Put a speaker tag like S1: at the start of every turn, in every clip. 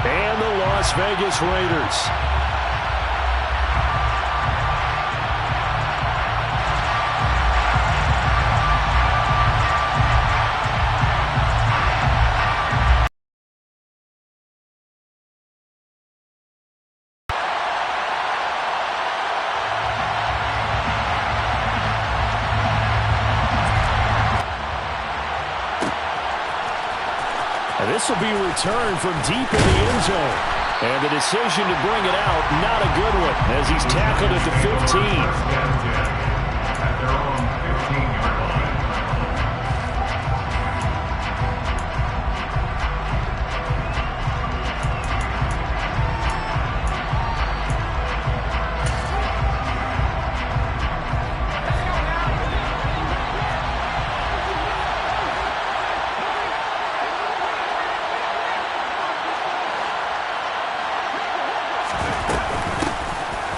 S1: And the Las Vegas Raiders. And this will be returned from deep in the end zone. And the decision to bring it out, not a good one, as he's tackled at the 15. At their own 15-yard line.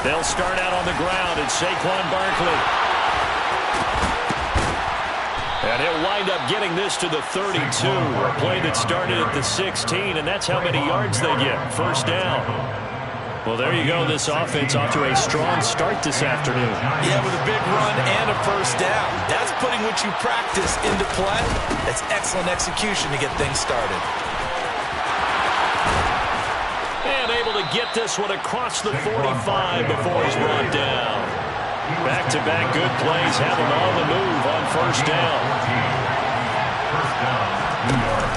S1: They'll start out on the ground, and Saquon Barkley. And he'll wind up getting this to the 32. A play that started at the 16, and that's how many yards they get. First down. Well, there you go. This offense off to a strong start this afternoon.
S2: Yeah, with a big run and a first down. That's putting what you practice into play. That's excellent execution to get things started.
S1: And able to get this one across the 45 before he's brought down. Back-to-back good plays have him on the move on first down.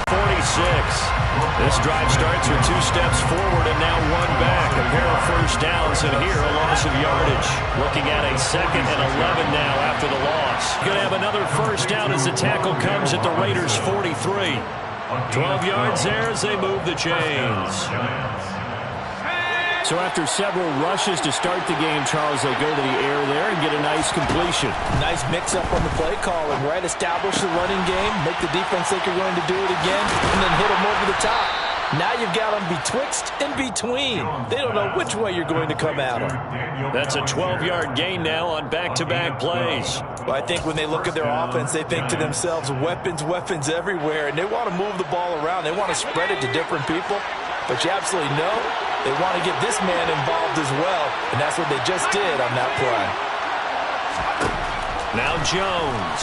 S1: 46. This drive starts with 2 steps forward and now 1 back. A pair of first downs, and here a loss of yardage. Looking at a 2nd and 11 now after the loss. Going to have another first down as the tackle comes at the Raiders' 43. 12 yards there as they move the chains. So after several rushes to start the game, Charles, they go to the air there and get a nice completion.
S2: Nice mix-up on the play calling, right? Establish the running game, make the defense think you're going to do it again, and then hit them over the top. Now you've got them betwixt and between. They don't know which way you're going to come at them.
S1: That's a 12-yard gain now on back-to-back plays.
S2: Well, I think when they look at their offense, they think to themselves, weapons everywhere, and they want to move the ball around. They want to spread it to different people. But you absolutely know they want to get this man involved as well, and that's what they just did on that play.
S1: Now Jones.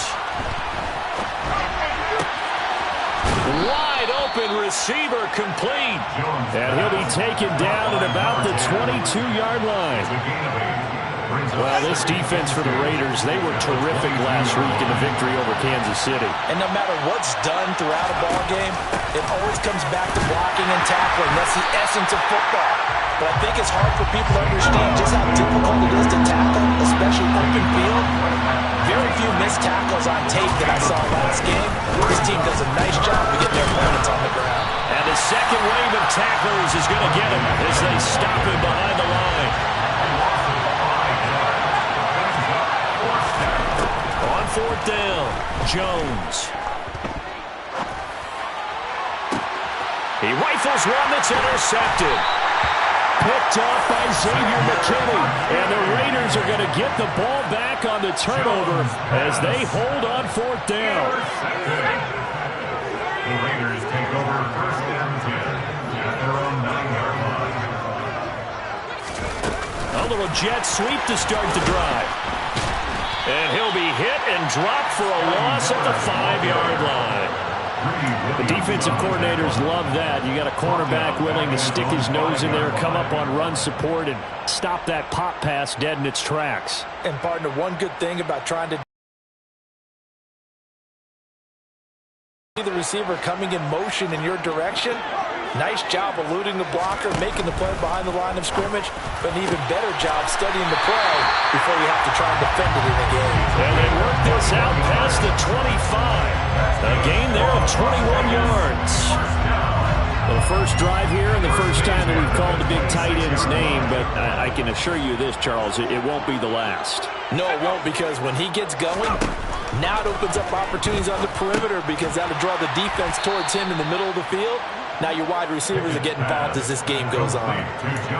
S1: Wide open receiver complete. And he'll be taken down at about the 22-yard line. Well, this defense for the Raiders, they were terrific last week in the victory over Kansas City.
S2: And no matter what's done throughout a ball game, it always comes back to blocking and tackling. That's the essence of football. But I think it's hard for people to understand just how difficult it is to tackle, especially open field. Very few missed tackles on tape that I saw last game. This team does a nice job of getting their opponents on the ground.
S1: And the second wave of tacklers is going to get him as they stop him behind the line. On fourth down, Jones. He rifles one that's intercepted. Picked off by Xavier McKinney. And the Raiders are going to get the ball back on the turnover as they hold on fourth down.
S3: The Raiders take over first and 10 at their own 9-yard line.
S1: A little jet sweep to start the drive. And he'll be hit and dropped for a loss at the 5-yard line. The defensive coordinators love that. You got a cornerback willing to stick his nose in there, come up on run support, and stop that pop pass dead in its tracks.
S2: And, partner, one good thing about trying to see the receiver coming in motion in your direction, nice job eluding the blocker, making the play behind the line of scrimmage, but an even better job studying the play before you have to try and defend it in a game.
S1: And they work this out past the 25. A gain there of 21 yards. Well, the first drive here and the first time that we've called the big tight end's name, but I can assure you this, Charles, it won't be the last.
S2: No, it won't, because when he gets going, now it opens up opportunities on the perimeter because that'll draw the defense towards him in the middle of the field. Now your wide receivers are getting involved as this game goes on.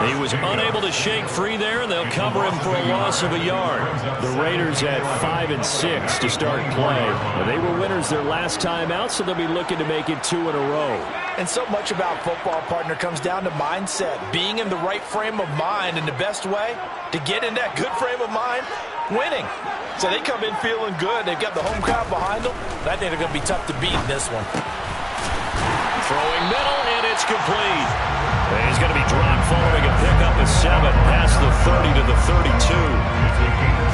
S1: He was unable to shake free there, and they'll cover him for a loss of a yard. The Raiders had 5 and 6 to start play. They were winners their last time out, so they'll be looking to make it 2 in a row.
S2: And so much about football, partner, comes down to mindset. Being in the right frame of mind, and the best way to get in that good frame of mind, winning. So they come in feeling good. They've got the home crowd behind them. I think they're going to be tough to beat in this one.
S1: Throwing middle, and it's complete. And he's going to be dropped following a pickup of 7 past the 30 to the 32.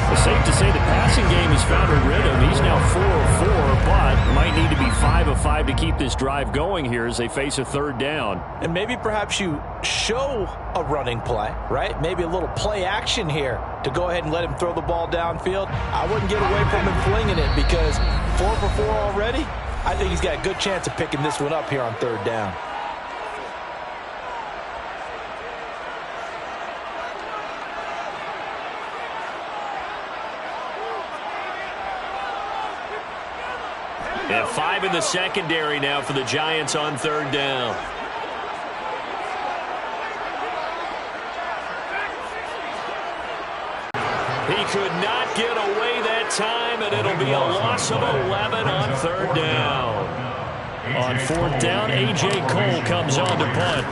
S1: It's safe to say the passing game has found a rhythm. He's now 4 of 4, but might need to be 5 of 5 to keep this drive going here as they face a third down.
S2: And maybe perhaps you show a running play, right? Maybe a little play action here to go ahead and let him throw the ball downfield. I wouldn't get away from him flinging it because 4 for 4 already. I think he's got a good chance of picking this one up here on third down.
S1: And 5 in the secondary now for the Giants on third down. He could not get away that time, and it'll be a loss of 11 on third down. On fourth down, A.J. Cole comes on to punt.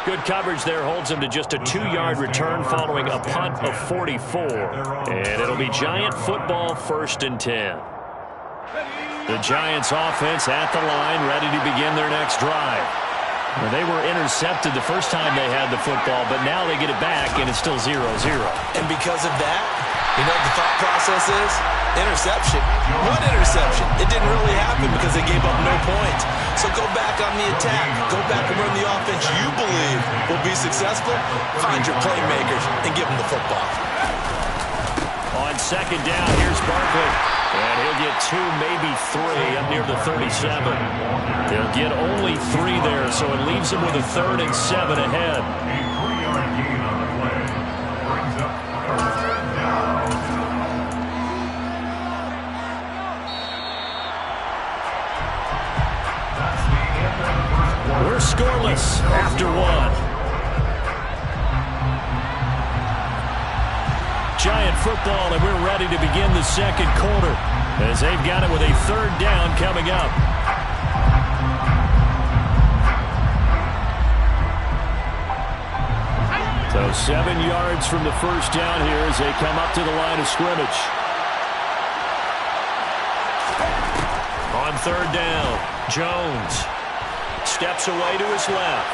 S1: Good coverage there holds him to just a 2-yard return following a punt of 44. And it'll be Giant football, 1st and 10. The Giants offense at the line, ready to begin their next drive. Well, they were intercepted the first time they had the football, but now they get it back, and it's still 0-0.
S2: And because of that, you know what the thought process is? Interception. One interception. It didn't really happen because they gave up no points. So go back on the attack. Go back and run the offense you believe will be successful. Find your playmakers and give them the football.
S1: On second down, here's Barkley. And he'll get 2, maybe 3 up near the 37. They'll get only 3 there, so it leaves them with a 3rd and 7 ahead.
S3: A 3-yard gain on the play brings up third down. That's the end of the first quarter.
S1: We're scoreless after 1. Giant football, and we're ready to begin the second quarter as they've got it with a third down coming up. So 7 yards from the first down here as they come up to the line of scrimmage. On third down, Jones steps away to his left.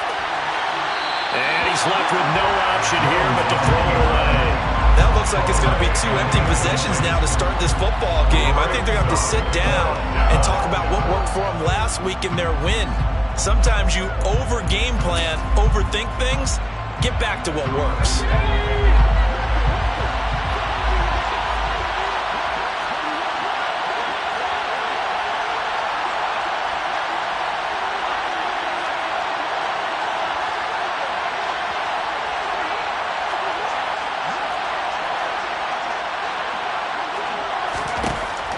S1: And he's left with no option here but to throw it away.
S2: That looks like it's going to be 2 empty possessions now to start this football game. I think they're going to have to sit down and talk about what worked for them last week in their win. Sometimes you over-game plan, overthink things. Get back to what works.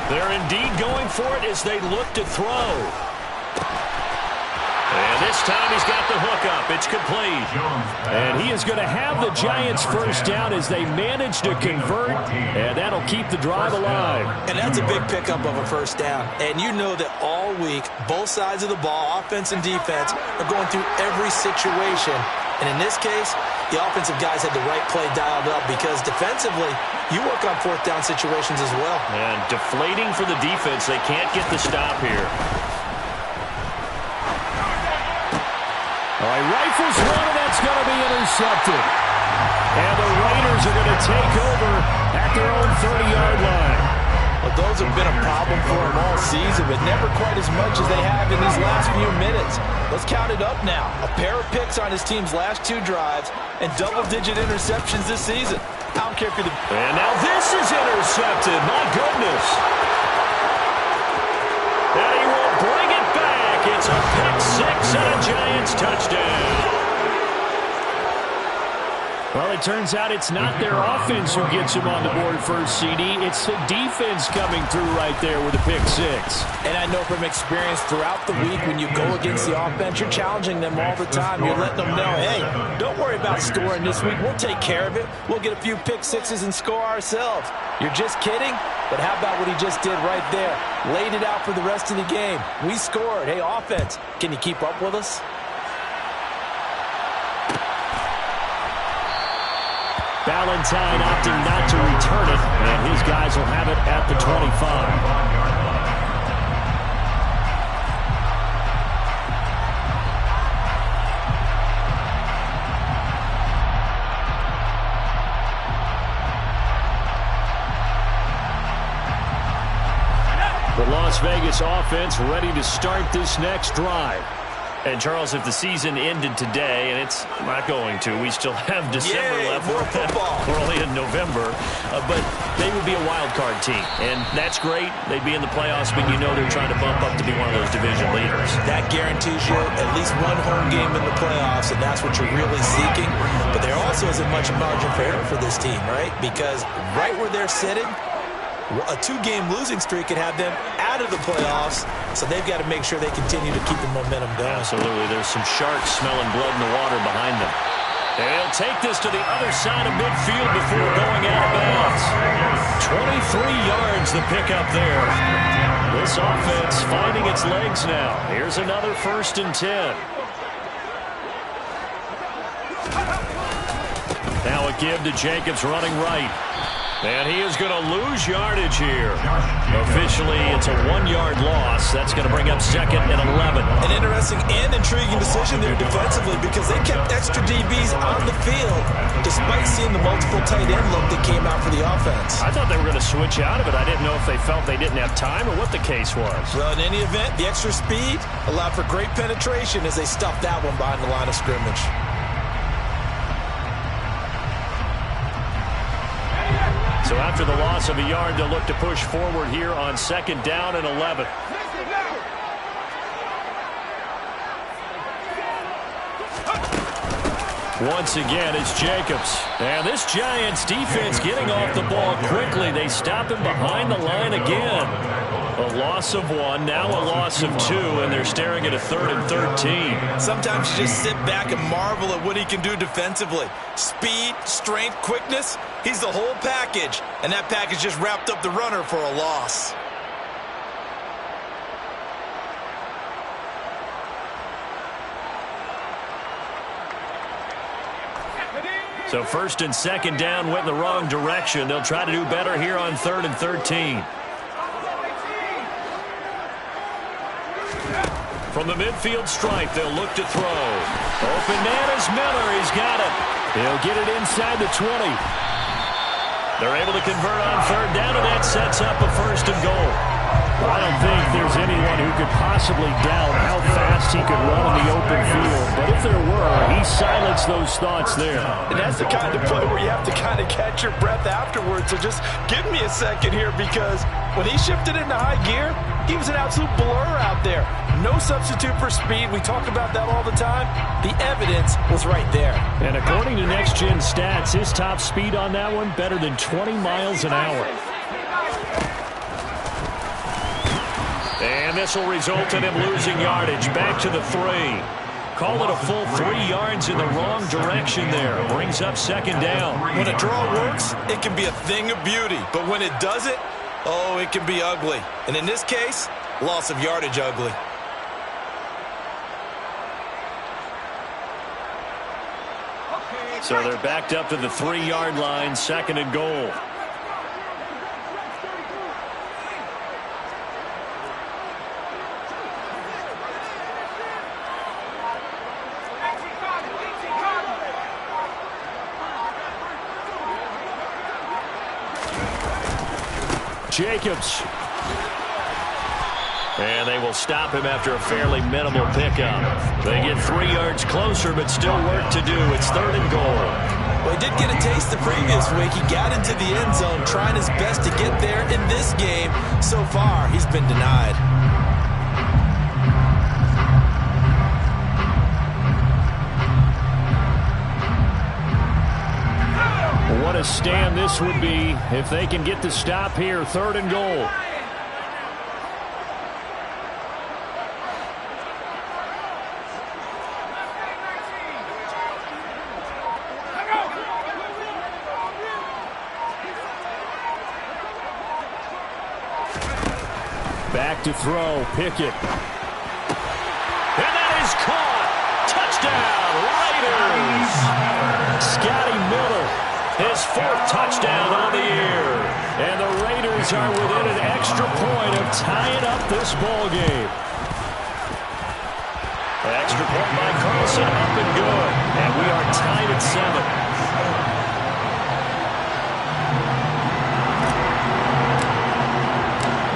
S1: They're indeed going for it as they look to throw. And this time he's got the hook up. It's complete. And he is going to have the Giants first down as they manage to convert. And that'll keep the drive alive.
S2: And that's a big pickup of a first down. And you know that all week, both sides of the ball, offense and defense, are going through every situation. And in this case, the offensive guys had the right play dialed up because defensively, you work on fourth down situations as well.
S1: And deflating for the defense. They can't get the stop here. All right, rifles one, and that's going to be intercepted. And the Raiders are going to take over at their own 30-yard line.
S2: Well, those have been a problem for them all season, but never quite as much as they have in these last few minutes. Let's count it up now. A pair of picks on his team's last 2 drives and double-digit interceptions this season. I don't care if you're the...
S1: And now this is intercepted. My goodness. And he will bring it back. It's a pick 6 and a Giants touchdown. Well, it turns out it's not their offense who gets him on the board first, CD. It's the defense coming through right there with a pick six.
S2: And I know from experience throughout the week, when you go against the offense, you're challenging them all the time. You're letting them know, hey, don't worry about scoring this week. We'll take care of it. We'll get a few pick sixes and score ourselves. You're just kidding? But how about what he just did right there? Laid it out for the rest of the game. We scored. Hey, offense, can you keep up with us?
S1: Valentine opting not to return it, and his guys will have it at the 25. The Las Vegas offense ready to start this next drive. And, Charles, if the season ended today, and it's not going to, we still have December left.
S2: More football.
S1: We're only in November. But they would be a wild card team. And that's great. They'd be in the playoffs, but you know they're trying to bump up to be one of those division leaders.
S2: That guarantees you at least one home game in the playoffs, and that's what you're really seeking. But there also isn't much margin for error for this team, right? Because right where they're sitting, a two-game losing streak could have them out of the playoffs, so they've got to make sure they continue to keep the momentum going.
S1: Absolutely. There's some sharks smelling blood in the water behind them. And he'll take this to the other side of midfield before going out of bounds. 23 yards the pickup there. This offense finding its legs now. Here's another 1st and 10. Now a give to Jacobs running right. And he is going to lose yardage here. Officially, it's a 1-yard loss. That's going to bring up 2nd and 11.
S2: An interesting and intriguing decision there defensively because they kept extra DBs on the field despite seeing the multiple tight end look that came out for the offense.
S1: I thought they were going to switch out of it. I didn't know if they felt they didn't have time or what the case was.
S2: Well, in any event, the extra speed allowed for great penetration as they stuffed that one behind the line of scrimmage.
S1: So after the loss of a yard, they'll look to push forward here on 2nd down and 11. Once again, it's Jacobs. And this Giants defense getting off the ball quickly. They stop him behind the line again. A loss of 1, now a loss of 2, and they're staring at a 3rd and 13.
S2: Sometimes you just sit back and marvel at what he can do defensively. Speed, strength, quickness, he's the whole package. And that package just wrapped up the runner for a loss.
S1: So 1st and 2nd down went in the wrong direction. They'll try to do better here on 3rd and 13. From the midfield stripe, they'll look to throw. Open man is Miller. He's got it. He'll get it inside the 20. They're able to convert on 3rd down, and that sets up a 1st and goal. I don't think there's anyone who could possibly doubt how fast he could run in the open field. But if there were, he silenced those thoughts there.
S2: And that's the kind of play where you have to kind of catch your breath afterwards. So just give me a second here, because when he shifted into high gear, he was an absolute blur out there. No substitute for speed. We talk about that all the time. The evidence was right there.
S1: And according to Next Gen Stats, his top speed on that one better than 20 miles an hour. And this will result in him losing yardage. Back to the 3. Call it a full 3 yards in the wrong direction there. Brings up 2nd down.
S2: When a draw works, it can be a thing of beauty. But when it doesn't, oh, it can be ugly. And in this case, loss of yardage ugly.
S1: So they're backed up to the 3-yard line, 2nd and goal. Jacobs. And they will stop him after a fairly minimal pickup. They get 3 yards closer, but still work to do. It's 3rd and goal.
S2: Well, he did get a taste the previous week. He got into the end zone, trying his best to get there. In this game, so far, he's been denied.
S1: stand this would be if they can get the stop here. 3rd and goal. Back to throw. Pickett. And that is caught. Touchdown, Raiders. Scotty Miller, his 4th touchdown on the year. And the Raiders are within an extra point of tying up this ball game. Extra point by Carlson, up and good. And we are tied at 7.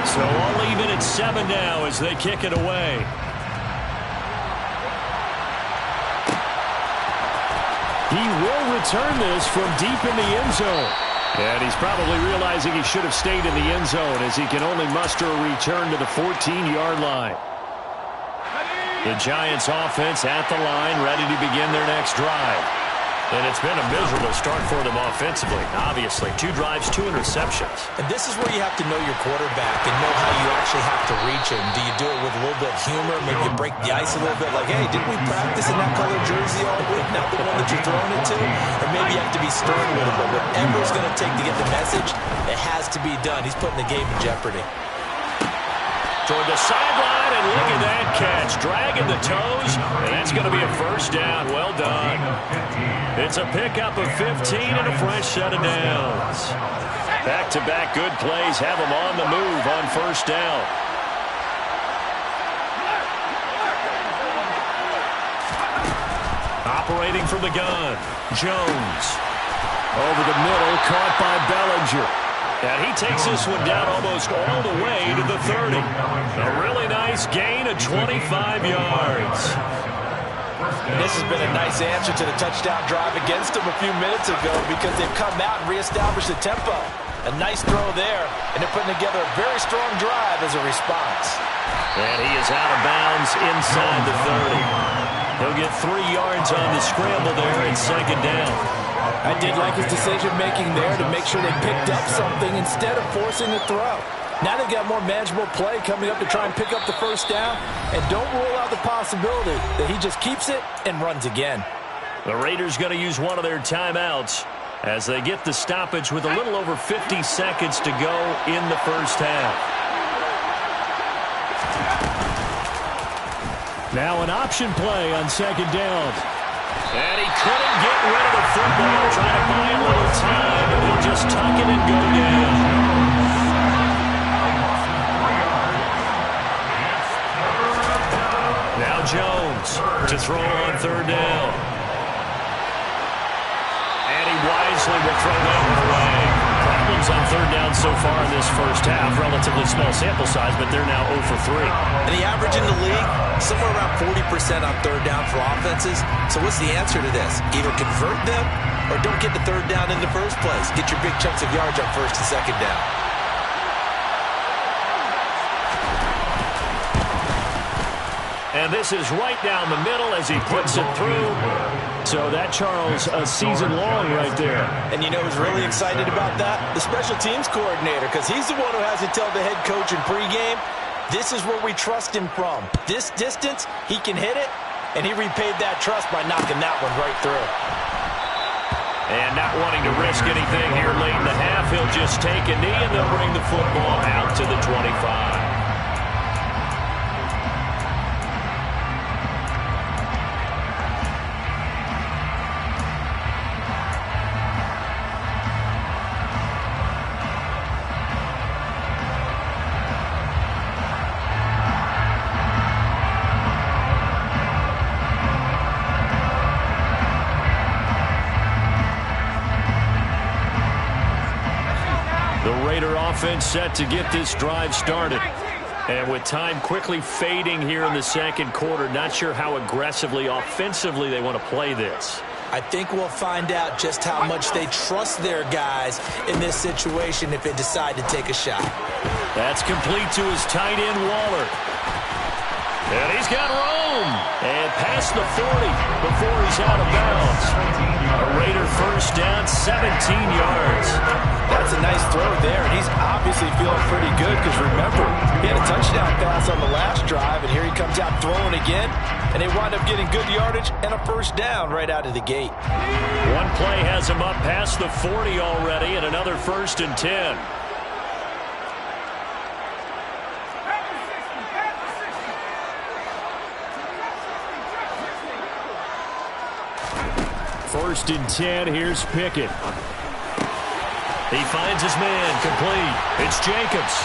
S1: So all even at 7 now as they kick it away. He will return this from deep in the end zone. And he's probably realizing he should have stayed in the end zone as he can only muster a return to the 14-yard line. The Giants offense at the line, ready to begin their next drive. And it's been a miserable start for them offensively, obviously. 2 drives, 2 interceptions.
S2: And this is where you have to know your quarterback and know how you actually have to reach him. Do you do it with a little bit of humor? Maybe you break the ice a little bit like, hey, didn't we practice in that color jersey all week? Not the one that you're throwing it to? Or maybe you have to be stern with him. But whatever it's going to take to get the message, it has to be done. He's putting the game in jeopardy.
S1: Toward the sideline, and look at that catch. Dragging the toes, and that's going to be a 1st down. Well done. It's a pickup of 15 and a fresh set of downs. Back-to-back good plays have them on the move on 1st down. Operating from the gun, Jones. Over the middle, caught by Bellinger. And he takes this one down almost all the way to the 30. A really nice gain of 25 yards.
S2: And this has been a nice answer to the touchdown drive against them a few minutes ago because they've come out and reestablished the tempo. A nice throw there, and they're putting together a very strong drive as a response.
S1: And he is out of bounds inside the 30. He'll get 3 yards on the scramble there at 2nd down.
S2: I did like his decision-making there to make sure they picked up something instead of forcing the throw. Now they've got more manageable play coming up to try and pick up the 1st down, and don't rule out the possibility that he just keeps it and runs again.
S1: The Raiders going to use one of their timeouts as they get the stoppage with a little over 50 seconds to go in the 1st half. Now an option play on 2nd down. And he couldn't get rid of the football, trying to buy a little time, and he'll just tuck it and go down. Now Jones to throw on 3rd down. And he wisely will throw that one away. Problems on 3rd down so far in this 1st half. Relatively small sample size, but they're now 0 for 3.
S2: And the average in the league, somewhere around 40% on 3rd down for offenses. So what's the answer to this? Either convert them or don't get the 3rd down in the first place. Get your big chunks of yards on 1st and 2nd down.
S1: And this is right down the middle as he puts it through. So that, Charles, a season long right there.
S2: And you know who's really excited about that? The special teams coordinator, because he's the one who has to tell the head coach in pregame, this is where we trust him from. This distance, he can hit it, and he repaid that trust by knocking that one right through.
S1: And not wanting to risk anything here late in the half, he'll just take a knee and they'll bring the football out to the 25. Offense set to get this drive started. And with time quickly fading here in the 2nd quarter, not sure how aggressively, offensively they want to play this.
S2: I think we'll find out just how much they trust their guys in this situation if they decide to take a shot.
S1: That's complete to his tight end, Waller. And he's got room. And past the 40 before he's out of bounds. A Raider first down, 17 yards.
S2: That's a nice throw there, and he's obviously feeling pretty good because, remember, he had a touchdown pass on the last drive, and here he comes out throwing again, and they wind up getting good yardage and a first down right out of the gate.
S1: One play has him up past the 40 already, and another 1st and 10. First and 10, here's Pickett. He finds his man, complete. It's Jacobs.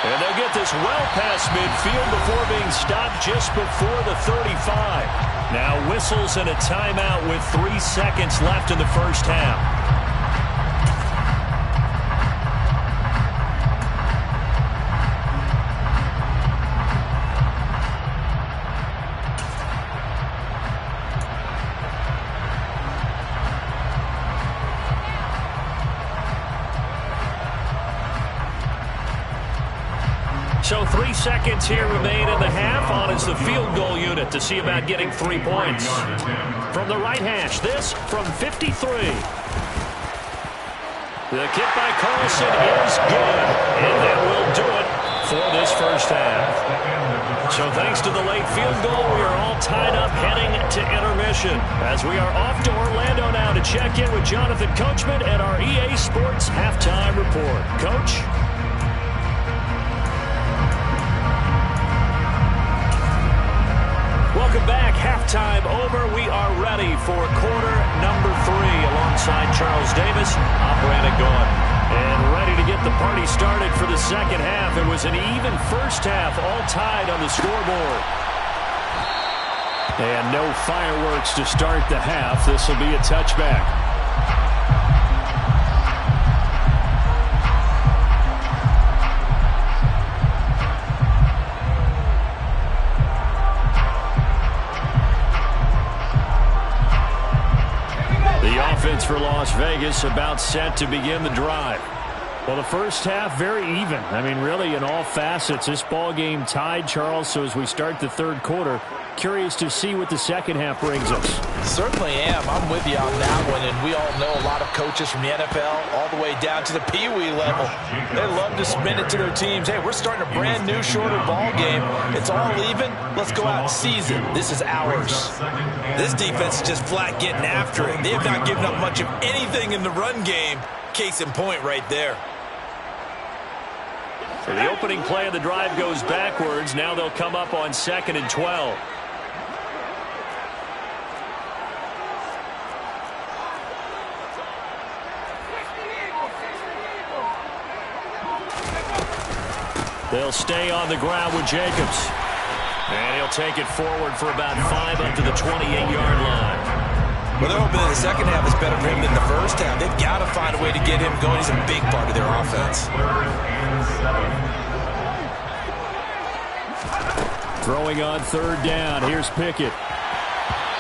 S1: And they'll get this well past midfield before being stopped just before the 35. Now whistles and a timeout with 3 seconds left in the first half. So 3 seconds here remain in the half. On is the field goal unit to see about getting 3 points. From the right hash, this from 53. The kick by Carlson is good. And that will do it for this first half. So thanks to the late field goal, we are all tied up heading to intermission. As we are off to Orlando now to check in with Jonathan Coachman at our EA Sports Halftime Report. Coach? Welcome back. Halftime over. We are ready for quarter number 3 alongside Charles Davis. I'm Brandon Gaudin. And ready to get the party started for the second half. It was an even first half, all tied on the scoreboard. And no fireworks to start the half. This will be a touchback. Offense for Las Vegas about set to begin the drive. Well, the first half very even. I mean, really in all facets, this ball game tied, Charles. So as we start the third quarter, curious to see what the second half brings us.
S2: Certainly am. I'm with you on that one, and we all know a lot of coaches from the NFL all the way down to the Pee-wee level. They love to spin it to their teams. Hey, we're starting a brand new, shorter ball game. It's all even. Let's go out and seize it. This is ours.
S4: This defense is just flat getting after it. They have not given up much of anything in the run game. Case in point right there.
S1: So the opening play of the drive goes backwards. Now they'll come up on 2nd and 12. They'll stay on the ground with Jacobs. And he'll take it forward for about 5 up to the 28-yard line.
S4: Well, they're hoping that the second half is better for him than the first half. They've got to find a way to get him going. He's a big part of their offense.
S1: Throwing on 3rd down. Here's Pickett.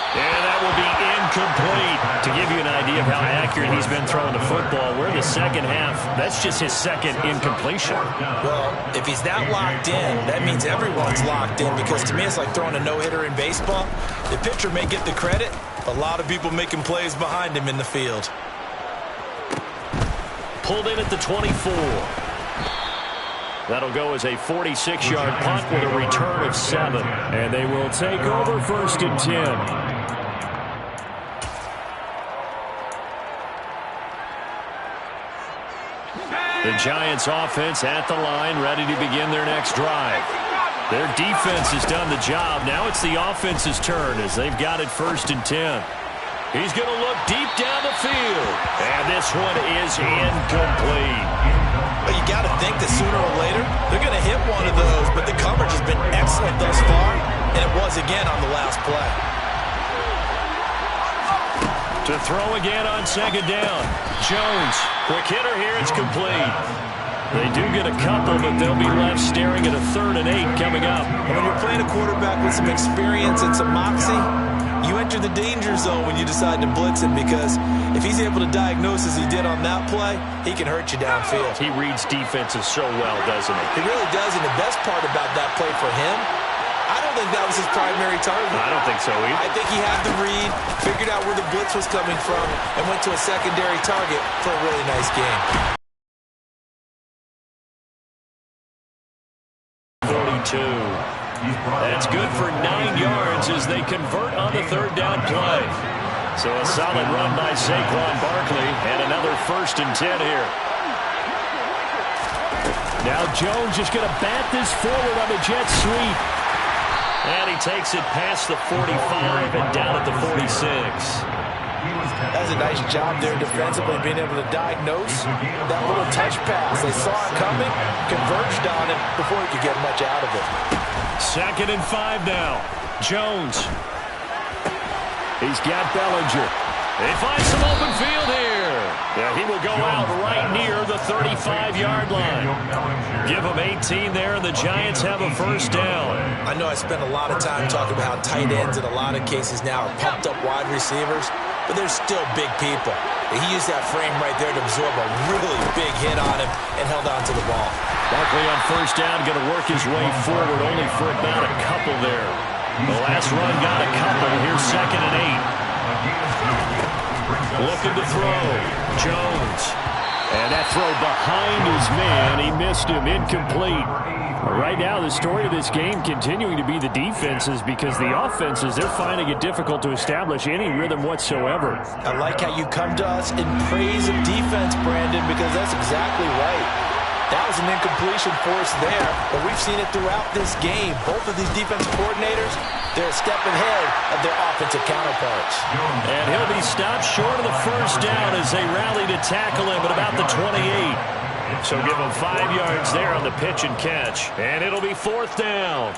S1: And that will be incomplete. To give you an idea of how accurate he's been throwing the football, we're in the second half. That's just his second incompletion.
S4: Well, if he's that locked in, that means everyone's locked in, because to me it's like throwing a no-hitter in baseball. The pitcher may get the credit. A lot of people making plays behind him in the field.
S1: Pulled in at the 24. That'll go as a 46-yard punt with a return of 7. And they will take over 1st and 10. The Giants offense at the line, ready to begin their next drive. Their defense has done the job. Now it's the offense's turn as they've got it 1st and 10. He's going to look deep down the field. And this one is incomplete.
S4: Well, you got to think that sooner or later they're going to hit one of those, but the coverage has been excellent thus far, and it was again on the last play.
S1: To throw again on 2nd down. Jones, quick hitter here, it's complete. They do get a couple, but they'll be left staring at a 3rd and 8 coming up.
S4: And when you're playing a quarterback with some experience and some moxie, you enter the danger zone when you decide to blitz him, because if he's able to diagnose as he did on that play, he can hurt you downfield.
S1: He reads defenses so well, doesn't he?
S4: He really does, and the best part about that play for him I don't think that was his primary target.
S1: I don't think so either.
S4: I think he had the read, figured out where the blitz was coming from, and went to a secondary target for a really nice game.
S1: 42. That's good for 9 yards as they convert on the third down play. So a solid run by Saquon Barkley and another 1st and 10 here. Now Jones just going to bat this forward on the jet sweep. And he takes it past the 45 and down at the 46.
S4: That's a nice job there defensively, being able to diagnose that little touch pass. They saw it coming, converged on it before he could get much out of it.
S1: 2nd and 5 now. Jones. He's got Bellinger. They find some open field here. Yeah, he will go out right near the 35-yard line. Give him 18 there, and the Giants have a 1st down.
S4: I know I spent a lot of time talking about how tight ends in a lot of cases now are pumped up wide receivers, but they're still big people. He used that frame right there to absorb a really big hit on him and held on to the ball.
S1: Barkley on 1st down, going to work his way forward, only for about a couple there. The last run got a couple. Here's 2nd and 8. Looking to throw. Jones. And that throw behind his man. He missed him. Incomplete. Right now, the story of this game continuing to be the defenses, because the offenses, they're finding it difficult to establish any rhythm whatsoever.
S4: I like how you come to us in praise of defense, Brandon, because that's exactly right. That was an incompletion force there, but we've seen it throughout this game. Both of these defensive coordinators, they're a step ahead of their offensive counterparts.
S1: And he'll be stopped short of the 1st down as they rally to tackle him at about the 28. So give him 5 yards there on the pitch and catch. And it'll be 4th down.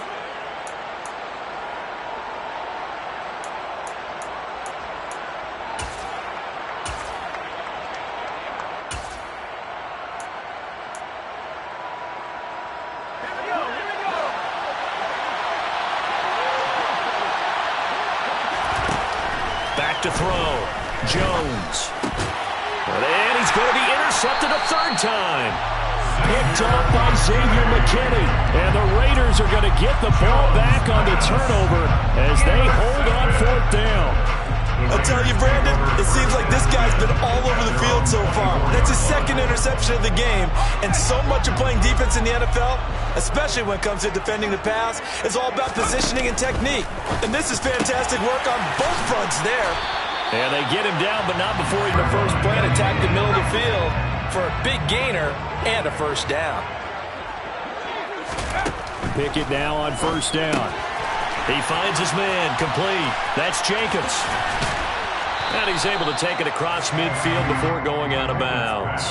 S1: To throw. Jones. And he's going to be intercepted a 3rd time. Picked off by Xavier McKinney. And the Raiders are going to get the ball back on the turnover as they hold on 4th down.
S4: I'll tell you, Brandon, it seems like this guy's been all over the field so far. That's his 2nd interception of the game. And so much of playing defense in the NFL, especially when it comes to defending the pass, is all about positioning and technique. And this is fantastic work on both fronts there.
S1: And they get him down, but not before he
S4: the first play and attack the middle of the field for a big gainer and a 1st down.
S1: Pickett now on 1st down. He finds his man, complete. That's Jacobs. And he's able to take it across midfield before going out of bounds.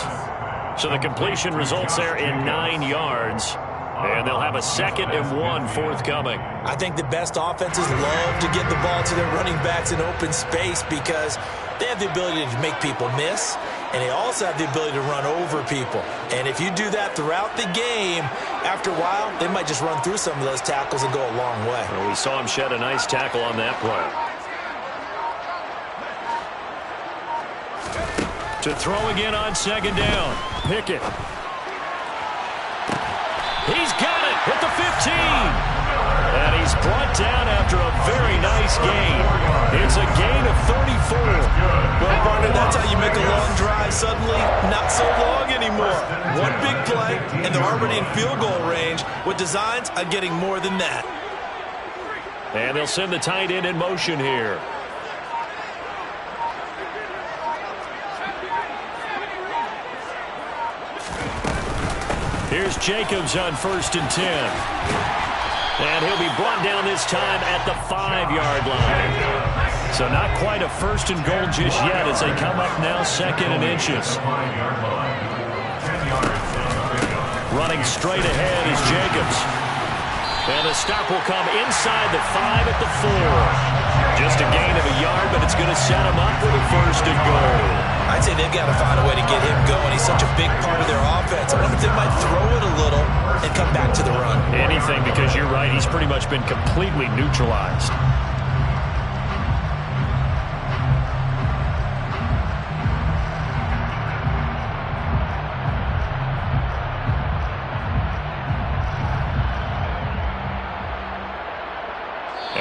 S1: So the completion results there in 9 yards. And they'll have a 2nd and 1 forthcoming.
S4: I think the best offenses love to get the ball to their running backs in open space because they have the ability to make people miss, and they also have the ability to run over people. And if you do that throughout the game, after a while, they might just run through some of those tackles and go a long way.
S1: Well, we saw him shed a nice tackle on that play. To throw again on 2nd down. Pickett. He's got it at the 15. And he's brought down after a very nice gain. It's a gain of 34.
S4: Well, partner, that's how you make a long drive suddenly not so long anymore. One big play, and they're already in field goal range with designs on getting more than that.
S1: And they'll send the tight end in motion here. Here's Jacobs on 1st and 10. And he'll be brought down this time at the 5-yard line. So not quite a 1st and goal just yet as they come up now 2nd and inches. Running straight ahead is Jacobs. And the stop will come inside the 5 at the 4. Just a gain of a yard, but it's going to set him up with a 1st and goal.
S4: I'd say they've got to find a way to get him going. He's such a big part of their offense. I wonder if they might throw it a little and come back to the run.
S1: Anything, because you're right. He's pretty much been completely neutralized.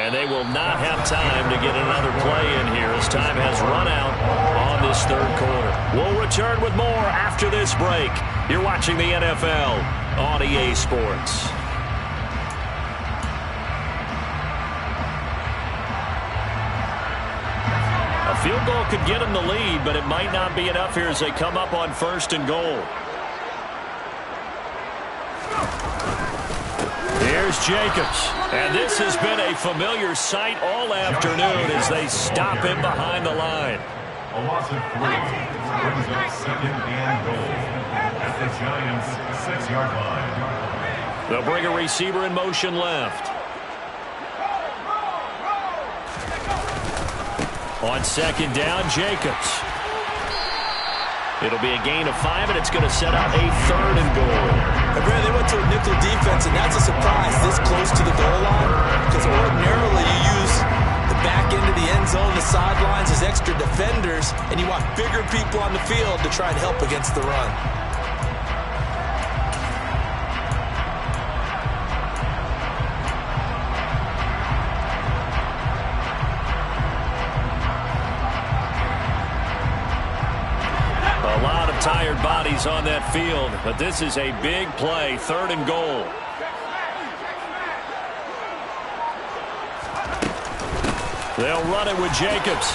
S1: And they will not have time to get another play in here as time has run out on this third quarter. We'll return with more after this break. You're watching the NFL on EA Sports. A field goal could get them the lead, but it might not be enough here as they come up on 1st and goal. Here's Jacobs. And this has been a familiar sight all afternoon as they stop him behind the line.
S3: A loss of 3 brings up 2nd and goal at the Giants' 6-yard line.
S1: They'll bring a receiver in motion left. On 2nd down, Jacobs. It'll be a gain of 5, and it's going to set up a 3rd and goal.
S4: They went to a nickel defense, and that's a surprise this close to the goal line, because ordinarily you use the back end of the end zone, the sidelines as extra defenders, and you want bigger people on the field to try and help against the run.
S1: A lot of tired bodies on that field, but this is a big play, 3rd and goal. They'll run it with Jacobs.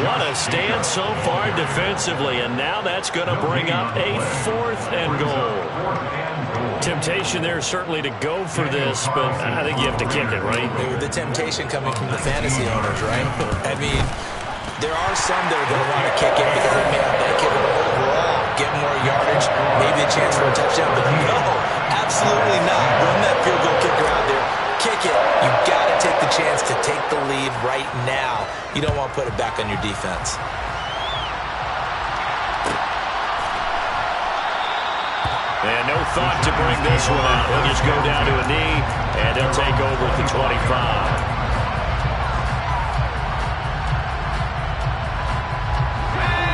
S1: What a stand so far defensively, and now that's going to bring up a 4th and goal. Temptation there certainly to go for this, but I think you have to kick it, right?
S4: The temptation coming from the fantasy owners, right? I mean, there are some that are going to want to kick it because they may not like it overall, get more yardage, maybe a chance for a touchdown, but no, absolutely not. Run that field goal kicker out there. Kick it. You've got to take the chance to take the lead right now. You don't want to put it back on your defense.
S1: And no thought to bring this one out. He'll just go down to a knee, and he'll take over at the 25.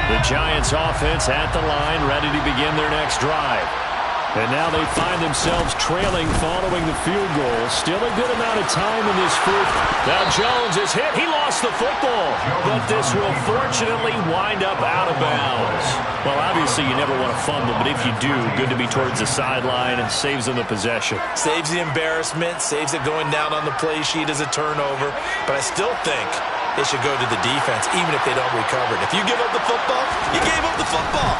S1: The Giants offense at the line, ready to begin their next drive. And now they find themselves trailing following the field goal. Still a good amount of time in this 4th. Now Jones is hit. He lost the football. But this will fortunately wind up out of bounds. Well, obviously you never want to fumble, but if you do, good to be towards the sideline and saves them the possession.
S4: Saves the embarrassment, saves it going down on the play sheet as a turnover. But I still think it should go to the defense, even if they don't recover it. If you give up the football, you gave up the football.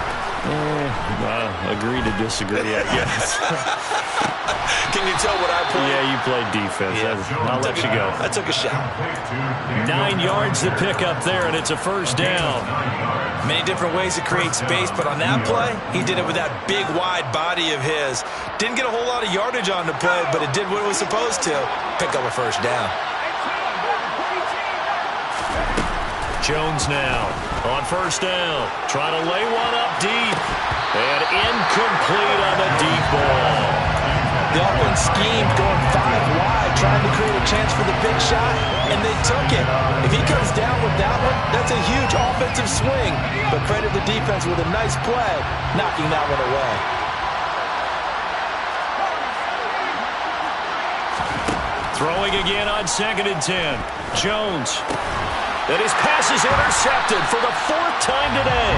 S1: Agree to disagree, I guess.
S4: Can you tell what I played?
S1: Yeah, you played defense. Yeah. I'll let you go.
S4: I took a shot.
S1: 9 yards to pick up there, and it's a 1st down.
S4: Many different ways to create space, but on that play, he did it with that big, wide body of his. Didn't get a whole lot of yardage on the play, but it did what it was supposed to. Pick up a 1st down.
S1: Jones now on 1st down. Trying to lay one up deep. And incomplete on the deep ball.
S4: The offense schemed going 5 wide, trying to create a chance for the big shot, and they took it. If he comes down with that one, that's a huge offensive swing. But credit the defense with a nice play, knocking that one away.
S1: Throwing again on 2nd and 10. Jones. And his pass is intercepted for the 4th time today.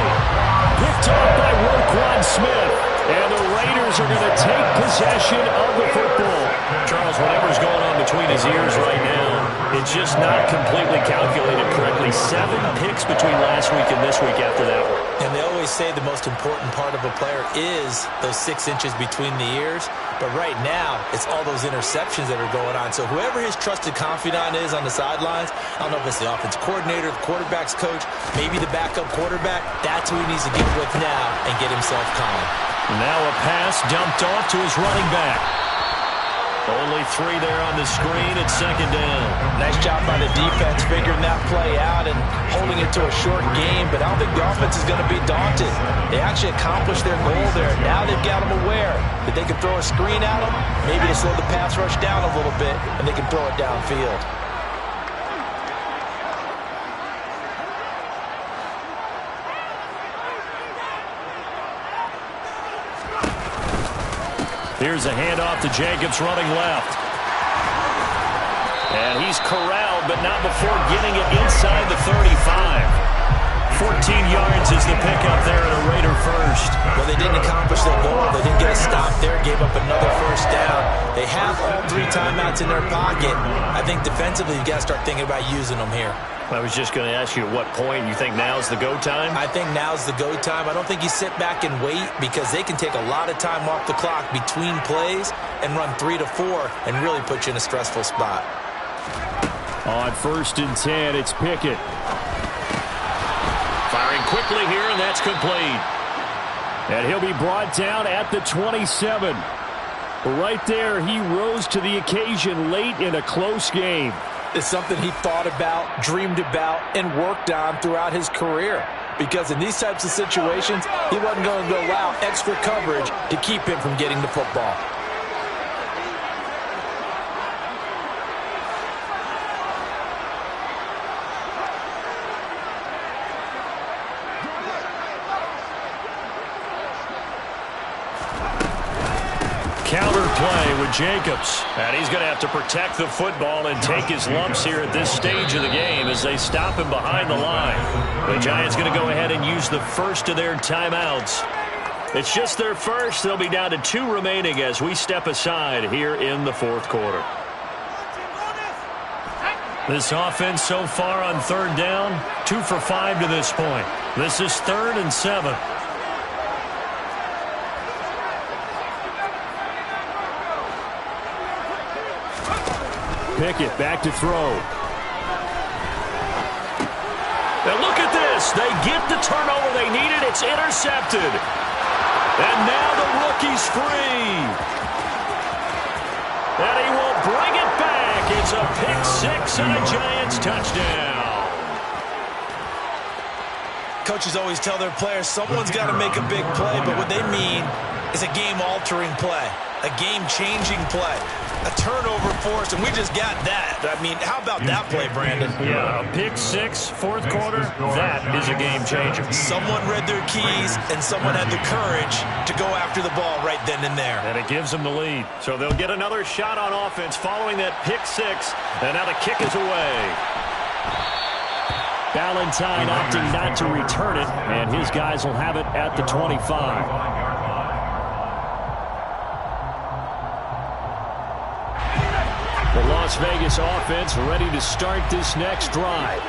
S1: Picked off by Roquan Smith. And the Raiders are going to take possession of the football. Charles, whatever's going on between his ears right now, it's just not completely calculated correctly. 7 picks between last week and this week after that one.
S4: And they always say the most important part of a player is those 6 inches between the ears. But right now, it's all those interceptions that are going on. So whoever his trusted confidant is on the sidelines, I don't know if it's the offense coordinator, the quarterback's coach, maybe the backup quarterback, that's who he needs to get with now and get himself calm.
S1: Now a pass dumped off to his running back. Only 3 there on the screen at 2nd down.
S4: Nice job by the defense figuring that play out and holding it to a short game, but I don't think the offense is going to be daunted. They actually accomplished their goal there. Now they've got them aware that they can throw a screen at them, maybe to slow the pass rush down a little bit, and they can throw it downfield.
S1: Here's a handoff to Jacobs running left. And he's corralled, but not before getting it inside the 35. 14 yards is the pickup there at a Raider first.
S2: Well, they didn't accomplish their goal. They didn't get a stop there, gave up another first down. They have all 3 timeouts in their pocket. I think defensively you've got to start thinking about using them here.
S1: I was just going to ask you at what point you think now's the go time?
S2: I think now's the go time. I don't think you sit back and wait because they can take a lot of time off the clock between plays and run 3 to 4 and really put you in a stressful spot.
S5: On 1st and 10, it's Pickett.
S1: Firing quickly here, and that's complete.
S5: And he'll be brought down at the 27. Right there, he rose to the occasion late in a close game.
S2: It's something he thought about, dreamed about, and worked on throughout his career. Because in these types of situations, he wasn't going to allow extra coverage to keep him from getting the football.
S1: Counter play with Jacobs. And he's going to have to protect the football and take his lumps here at this stage of the game as they stop him behind the line. The Giants going to go ahead and use the first of their timeouts. It's just their first. They'll be down to 2 remaining as we step aside here in the 4th quarter. This offense so far on 3rd down, 2 for 5 to this point. This is 3rd and 7.
S5: Pickett back to throw.
S1: Now look at this. They get the turnover they needed. It's intercepted. And now the rookie's free. And he will bring it back. It's a pick-6 and a Giants touchdown.
S4: Coaches always tell their players someone's got to make a big play, but what they mean is a game-altering play, a game-changing play. A turnover forced, and we just got that. I mean, how about that play, Brandon?
S1: Yeah, a pick-6, 4th quarter, that is a game changer.
S4: Someone read their keys, and someone had the courage to go after the ball right then and there.
S1: And it gives them the lead. So they'll get another shot on offense following that pick-6, and now the kick is away.
S5: Valentine opting not to return it, and his guys will have it at the 25. The Las Vegas offense ready to start this next drive.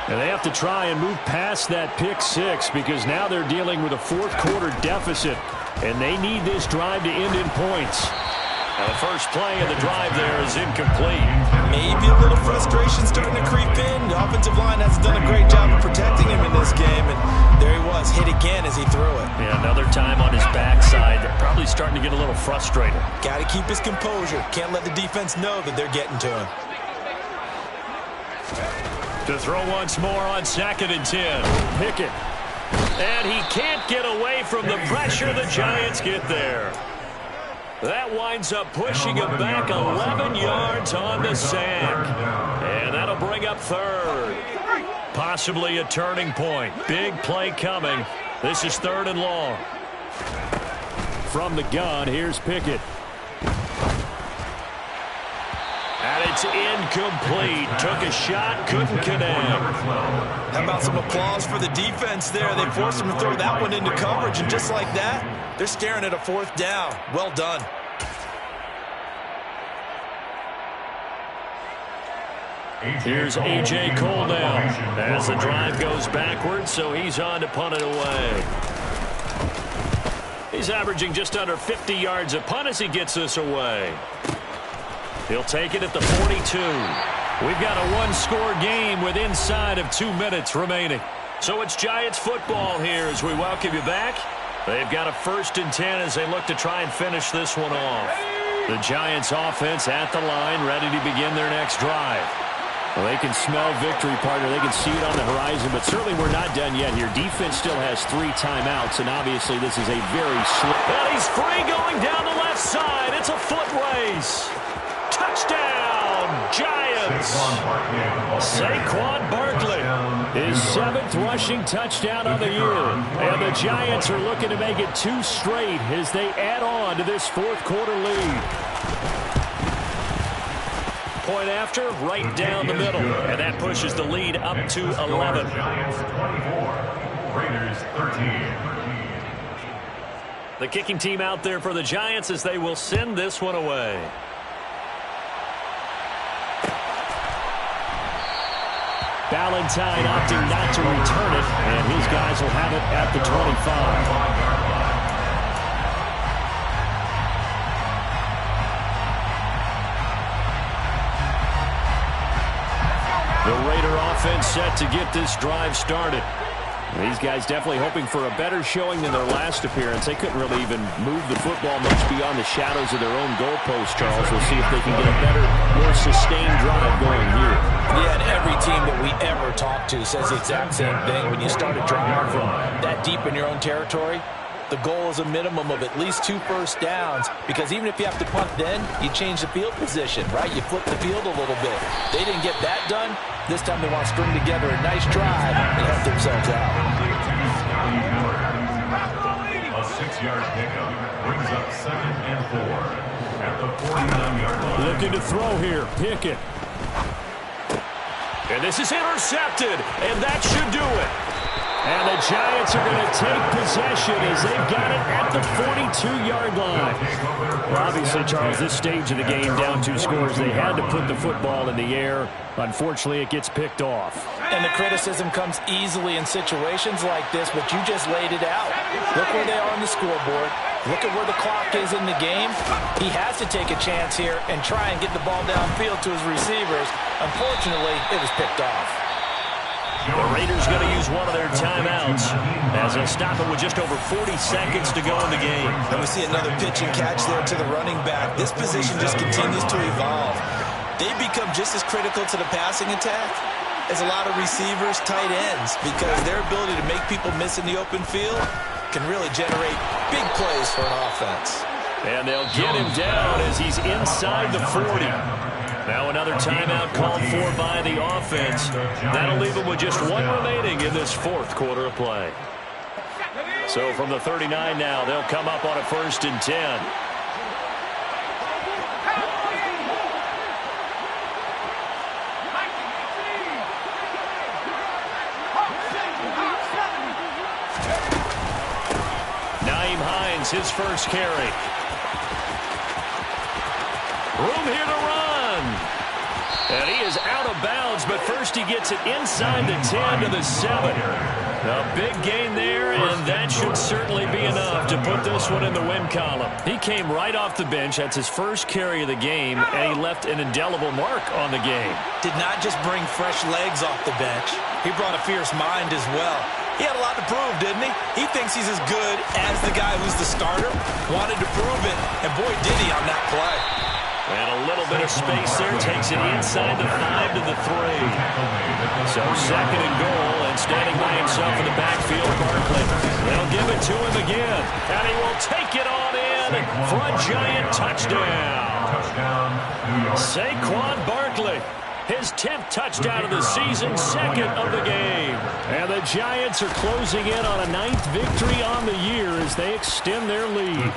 S5: And they have to try and move past that pick-6 because now they're dealing with a 4th quarter deficit. And they need this drive to end in points.
S1: And the first play of the drive there is incomplete.
S4: Maybe a little frustration starting to creep in. The offensive line hasn't done a great job of protecting him in this game. And there he was, hit again as he threw it.
S1: Yeah, another time on his backside. They're probably starting to get a little frustrated.
S4: Got to keep his composure. Can't let the defense know that they're getting to him.
S1: To throw once more on 2nd and 10.
S5: Pickett.
S1: And he can't get away from the pressure. The Giants get there. That winds up pushing him back 11 yards on the sack. And that'll bring up 3rd. Possibly a turning point. Big play coming. This is 3rd and long.
S5: From the gun, here's Pickett.
S1: And it's incomplete. Took a shot, couldn't connect.
S4: How about some applause for the defense there? They forced him to throw that one into coverage, and just like that, they're staring at a 4th down. Well done.
S1: Here's A.J. Cole now as the drive goes backwards, so he's on to punt it away. He's averaging just under 50 yards a punt as he gets this away. He'll take it at the 42. We've got a 1-score game with inside of 2 minutes remaining. So it's Giants football here as we welcome you back. They've got a 1st and 10 as they look to try and finish this one off. The Giants offense at the line, ready to begin their next drive.
S5: Well, they can smell victory, partner. They can see it on the horizon, but certainly we're not done yet here. Defense still has 3 timeouts, and obviously this is a very slow.
S1: And he's free going down the left side. It's a foot race. Touchdown, Giants. Saquon Barkley.
S5: His 7th rushing touchdown on the year. And the Giants are looking to make it 2 straight as they add on to this 4th quarter lead.
S1: point after, right down the middle. And that pushes the lead up to 11.
S3: Giants 24, Raiders 13.
S1: The kicking team out there for the Giants as they will send this one away. Valentine opting not to return it, and his guys will have it at the 25. The Raider offense set to get this drive started. These guys definitely hoping for a better showing than their last appearance. They couldn't really even move the football much beyond the shadows of their own goalpost, Charles. We'll see if they can get a better, more sustained drive going here.
S2: Yeah, and every team that we ever talk to says the exact same thing. When you start a drive from that deep in your own territory, the goal is a minimum of at least 2 first downs, because even if you have to punt then, you change the field position, right? You flip the field a little bit. They didn't get that done. This time they want to string together a nice drive and help themselves out.
S3: A 6-yard pickup brings up 2nd and 4 at the 49-yard line.
S1: Looking to throw here. Pickett. And this is intercepted, and that should do it. And the Giants are going to take possession as they've got it at the 42-yard line. Well, obviously, Charles, this stage of the game, down 2 scores, they had to put the football in the air. Unfortunately, it gets picked off.
S2: And the criticism comes easily in situations like this, but you just laid it out. Look where they are on the scoreboard. Look at where the clock is in the game. He has to take a chance here and try and get the ball downfield to his receivers. Unfortunately, it was picked off.
S1: The Raiders going to use one of their timeouts as they'll stop it with just over 40 seconds to go in the game.
S4: And we see another pitch and catch there to the running back. This position just continues to evolve. They become just as critical to the passing attack as a lot of receivers, tight ends, because their ability to make people miss in the open field can really generate big plays for an offense.
S1: And they'll get him down as he's inside the 40. Now another timeout called for by the offense. That'll leave them with just 1 remaining in this 4th quarter of play. So from the 39 now, they'll come up on a 1st and 10. Naeem Hines, his first carry. Room here to run. And he is out of bounds, but first he gets it inside the 10 to the 7. A big gain there, and that should certainly be enough to put this one in the win column. He came right off the bench. That's his first carry of the game, and he left an indelible mark on the game.
S4: Did not just bring fresh legs off the bench. He brought a fierce mind as well. He had a lot to prove, didn't he? He thinks he's as good as the guy who's the starter. Wanted to prove it, and boy, did he on that play.
S1: And a little bit of space there. Takes it inside the 5 to the 3. So 2nd and goal, and standing by himself in the backfield, Barkley. They'll give it to him again. And he will take it on in for a Giant touchdown. Saquon Barkley. His 10th touchdown of the season, 2nd of the game. And the Giants are closing in on a 9th victory on the year as they extend their lead.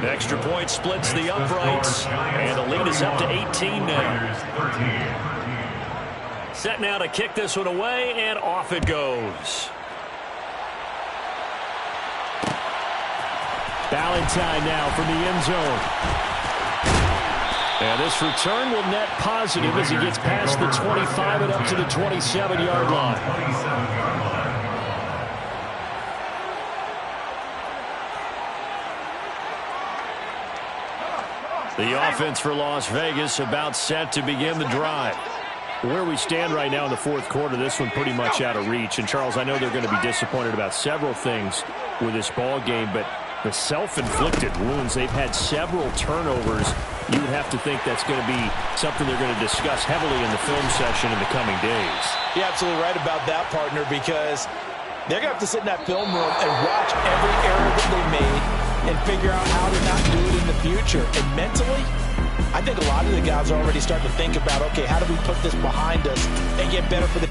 S1: Extra point splits the uprights, and the lead is up to 18 now. Set now to kick this one away, and off it goes. Valentine now from the end zone. And this return will net positive as he gets past the 25 and up to the 27-yard line. The offense for Las Vegas about set to begin the drive. Where we stand right now in the 4th quarter, this one pretty much out of reach. And, Charles, I know they're going to be disappointed about several things with this ball game, but the self-inflicted wounds, they've had several turnovers. You would have to think that's going to be something they're going to discuss heavily in the film session in the coming days.
S2: You're absolutely right about that, partner, because they're going to have to sit in that film room and watch every error that they made and figure out how to not do it in the future. And mentally, I think a lot of the guys are already starting to think about, okay, how do we put this behind us and get better for the